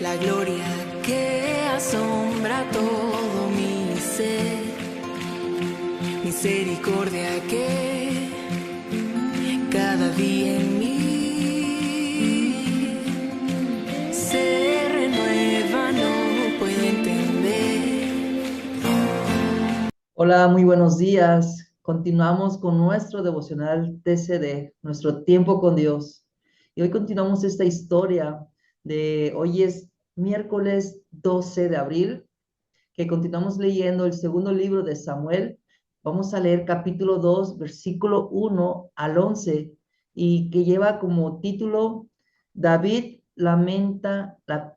la gloria que asombra todo mi ser, misericordia que cada día en mí se renueva, no puedo entender. Hola, muy buenos días. Continuamos con nuestro devocional TCD, nuestro tiempo con Dios. Y hoy continuamos esta historia hoy es miércoles 12 de abril, que continuamos leyendo el segundo libro de Samuel. Vamos a leer capítulo 2, versículo 1 al 11, y que lleva como título David lamenta la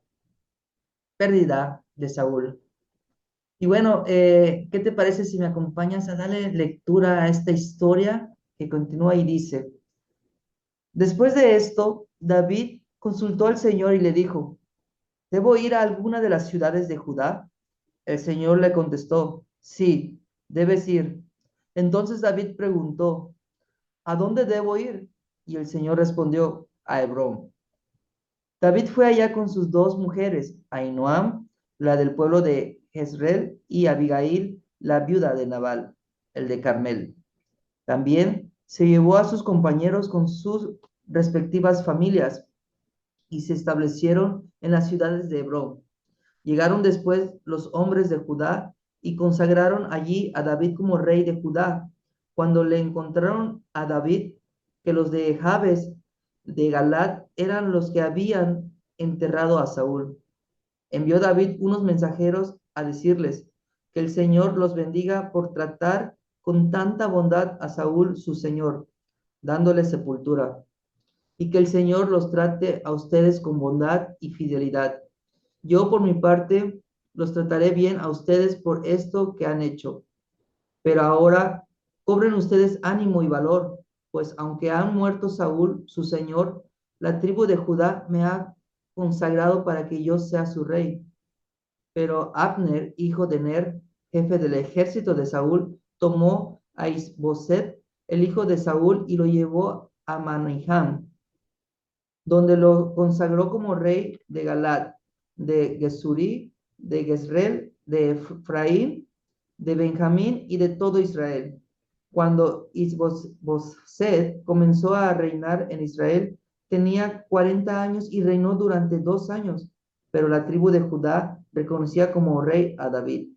pérdida de Saúl. Y bueno, ¿qué te parece si me acompañas a darle lectura a esta historia que continúa y dice, después de esto, David consultó al Señor y le dijo, ¿debo ir a alguna de las ciudades de Judá? El Señor le contestó, sí, debes ir. Entonces David preguntó, ¿a dónde debo ir? Y el Señor respondió, a Hebrón. David fue allá con sus dos mujeres, Ahinoam, la del pueblo de Jezreel, y Abigail, la viuda de Nabal, el de Carmel. También se llevó a sus compañeros con sus respectivas familias y se establecieron en las ciudades de Hebrón. Llegaron después los hombres de Judá y consagraron allí a David como rey de Judá. Cuando le encontraron a David, que los de Jabes de Galat eran los que habían enterrado a Saúl, envió David unos mensajeros a decirles que el Señor los bendiga por tratar con tanta bondad a Saúl su señor, dándole sepultura, y que el Señor los trate a ustedes con bondad y fidelidad. Yo por mi parte los trataré bien a ustedes por esto que han hecho. Pero ahora cobren ustedes ánimo y valor, pues aunque han muerto Saúl, su señor, la tribu de Judá me ha consagrado para que yo sea su rey. Pero Abner, hijo de Ner, jefe del ejército de Saúl, tomó a Isboset, el hijo de Saúl, y lo llevó a Manijam, donde lo consagró como rey de Galat, de Gesurí, de Jezreel, de Efraín, de Benjamín y de todo Israel. Cuando Isboset comenzó a reinar en Israel, tenía 40 años y reinó durante 2 años, pero la tribu de Judá reconocía como rey a David.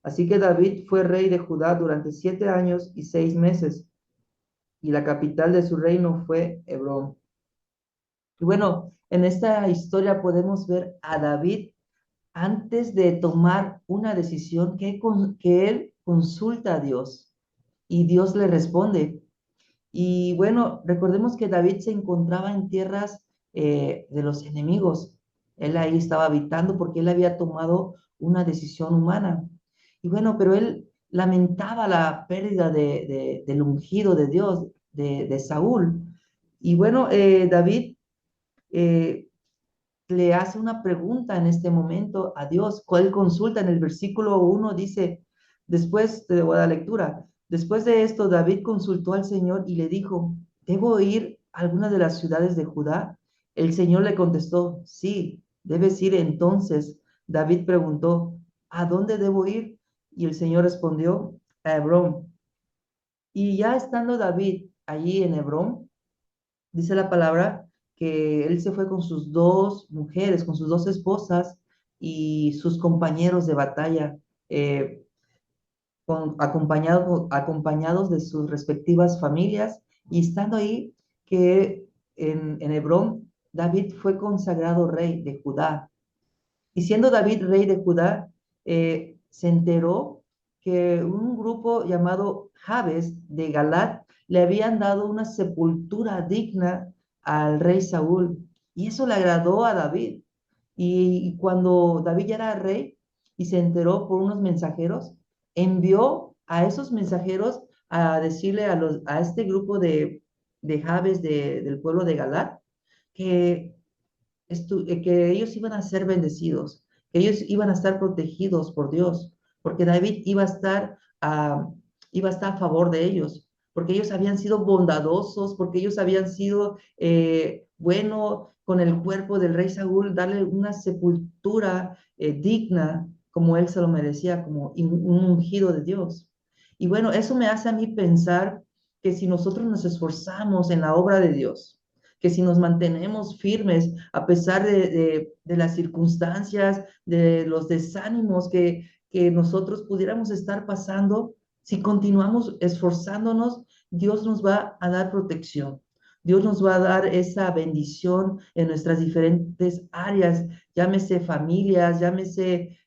Así que David fue rey de Judá durante 7 años y 6 meses, y la capital de su reino fue Hebrón. Y bueno, en esta historia podemos ver a David antes de tomar una decisión que él consulta a Dios y Dios le responde. Y bueno, recordemos que David se encontraba en tierras de los enemigos. Él ahí estaba habitando porque él había tomado una decisión humana. Y bueno, pero él lamentaba la pérdida del ungido de Dios, de Saúl. Y bueno, David eh, le hace una pregunta en este momento a Dios. ¿Cuál consulta? En el versículo 1 dice, después te voy a dar lectura, después de esto David consultó al Señor y le dijo, ¿debo ir a alguna de las ciudades de Judá? El Señor le contestó, sí, debes ir. Entonces David preguntó, ¿a dónde debo ir? Y el Señor respondió, a Hebrón. Y ya estando David allí en Hebrón, dice la palabra que él se fue con sus dos mujeres, con sus dos esposas y sus compañeros de batalla, eh, acompañados de sus respectivas familias, y estando ahí que en Hebrón, David fue consagrado rey de Judá. Y siendo David rey de Judá, se enteró que un grupo llamado Jabes de Galat le habían dado una sepultura digna al rey Saúl. Y eso le agradó a David. Y cuando David ya era rey y se enteró por unos mensajeros, envió a esos mensajeros a decirle a este grupo de Jabes del pueblo de Galat que que ellos iban a ser bendecidos, que ellos iban a estar protegidos por Dios, porque David iba a estar a favor de ellos, porque ellos habían sido bondadosos, porque ellos habían sido bueno con el cuerpo del rey Saúl, darle una sepultura digna, como él se lo merecía, como un ungido de Dios. Y bueno, eso me hace a mí pensar que si nosotros nos esforzamos en la obra de Dios, que si nos mantenemos firmes a pesar de las circunstancias, de los desánimos que nosotros pudiéramos estar pasando, si continuamos esforzándonos, Dios nos va a dar protección. Dios nos va a dar esa bendición en nuestras diferentes áreas, llámese familias, llámese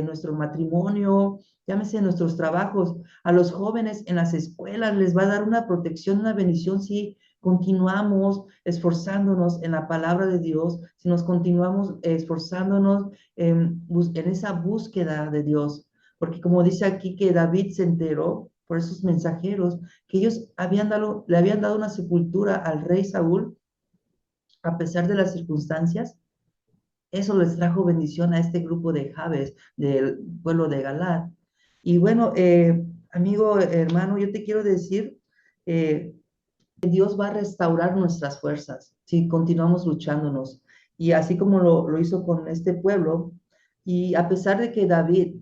nuestro matrimonio, llámese nuestros trabajos. A los jóvenes en las escuelas les va a dar una protección, una bendición si continuamos esforzándonos en la palabra de Dios, si nos continuamos esforzándonos en esa búsqueda de Dios. Porque como dice aquí que David se enteró por esos mensajeros que ellos le habían dado una sepultura al rey Saúl a pesar de las circunstancias, eso les trajo bendición a este grupo de Jabes del pueblo de Galad. Y bueno, amigo, hermano, yo te quiero decir que Dios va a restaurar nuestras fuerzas si continuamos luchándonos. Y así como lo hizo con este pueblo, y a pesar de que David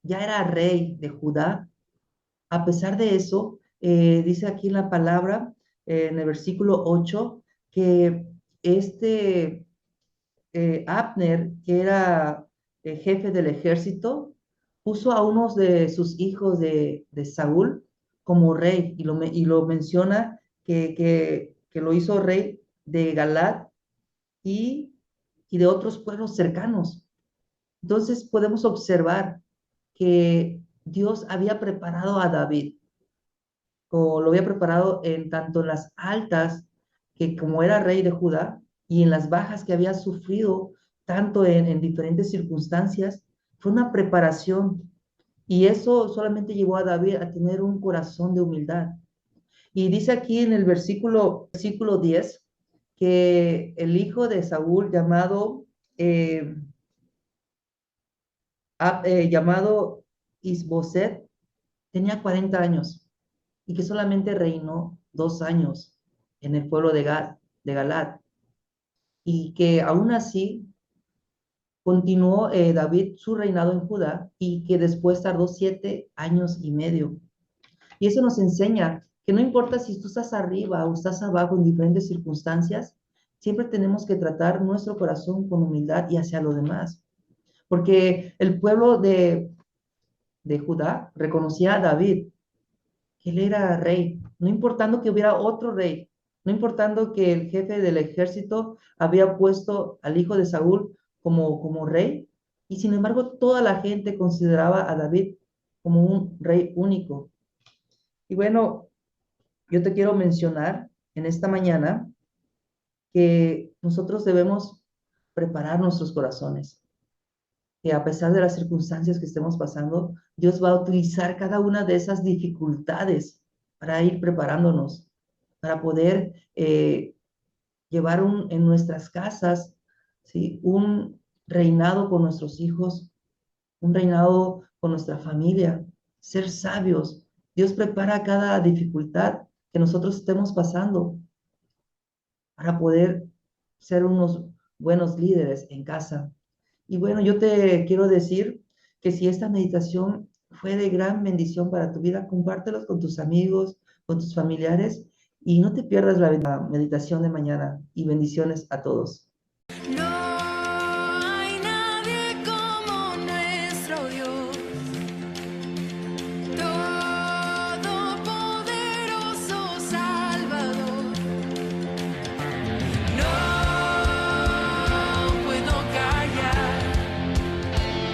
ya era rey de Judá, a pesar de eso, dice aquí en la palabra, en el versículo 8, que este Abner, que era jefe del ejército, puso a unos de sus hijos de Saúl como rey y lo menciona que lo hizo rey de Galad y, y de otros pueblos cercanos. Entonces podemos observar que Dios había preparado a David, o lo había preparado en tanto en las altas, que como era rey de Judá, y en las bajas que había sufrido, tanto en diferentes circunstancias, fue una preparación. Y eso solamente llevó a David a tener un corazón de humildad. Y dice aquí en el versículo 10 que el hijo de Saúl eh, llamado Isboset tenía 40 años y que solamente reinó 2 años en el pueblo de Galad, y que aún así continuó David su reinado en Judá y que después tardó 7 años y medio. Y eso nos enseña que no importa si tú estás arriba o estás abajo en diferentes circunstancias, siempre tenemos que tratar nuestro corazón con humildad y hacia los demás. Porque el pueblo de Judá reconocía a David, que él era rey, no importando que hubiera otro rey, no importando que el jefe del ejército había puesto al hijo de Saúl como rey, y sin embargo toda la gente consideraba a David como un rey único. Y bueno, yo te quiero mencionar en esta mañana que nosotros debemos preparar nuestros corazones, que a pesar de las circunstancias que estemos pasando, Dios va a utilizar cada una de esas dificultades para ir preparándonos, para poder llevar en nuestras casas, ¿sí?, un reinado con nuestros hijos, un reinado con nuestra familia, ser sabios. Dios prepara cada dificultad que nosotros estemos pasando para poder ser unos buenos líderes en casa. Y bueno, yo te quiero decir que si esta meditación fue de gran bendición para tu vida, compártelos con tus amigos, con tus familiares, y no te pierdas la meditación de mañana. Y bendiciones a todos. No.